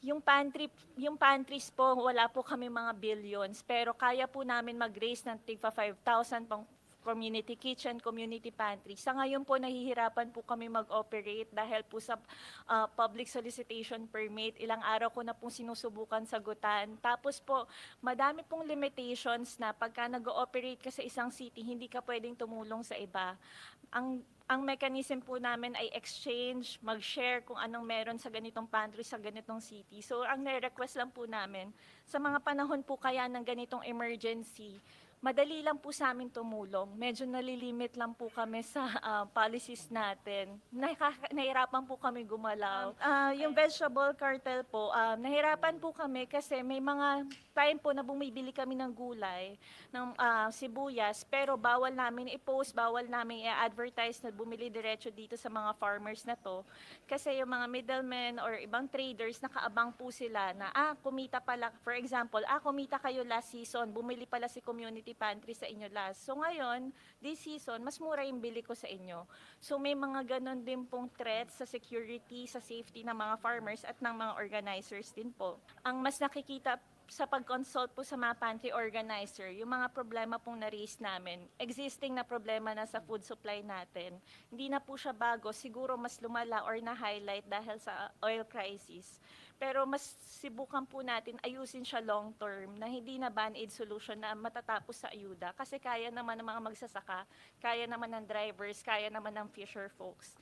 Yung pantries po, wala po kami mga billions, pero kaya po namin mag-raise ng tigpa 5,000 pang community kitchen, community pantry. Sa ngayon po, nahihirapan po kami mag-operate dahil po sa public solicitation permit. Ilang araw ko na pong sinusubukan sagutan. Tapos po, madami pong limitations na pagka nag-ooperate ka sa isang city, hindi ka pwedeng tumulong sa iba. Ang mechanism po namin ay exchange, mag-share kung anong meron sa ganitong pantry sa ganitong city. So, ang nire-request lang po namin, sa mga panahon po kaya ng ganitong emergency, madali lang po sa amin tumulong. Medyo nalilimit lang po kami sa policies natin. Nahirapan po kami gumalaw. Yung vegetable cartel po, nahirapan po kami kasi may mga time po na bumibili kami ng gulay, ng sibuyas, pero bawal namin i-post, bawal namin i-advertise na bumili diretso dito sa mga farmers na to. Kasi yung mga middlemen or ibang traders, nakaabang po sila na, kumita pala, for example, kumita kayo last season, bumili pala si community pantry sa inyo last. So ngayon, this season, mas mura yung bili ko sa inyo. So may mga ganon din pong threats sa security, sa safety ng mga farmers at ng mga organizers din po. Ang mas nakikita sa pag-consult po sa mga pantry organizer, yung mga problema pong na-raise namin, existing na problema na sa food supply natin. Hindi na po siya bago, siguro mas lumala or na-highlight dahil sa oil crisis. Pero mas sibukan po natin ayusin siya long term na hindi na band-aid solution na matatapos sa ayuda. Kasi kaya naman ng mga magsasaka, kaya naman ng drivers, kaya naman ng fisher folks.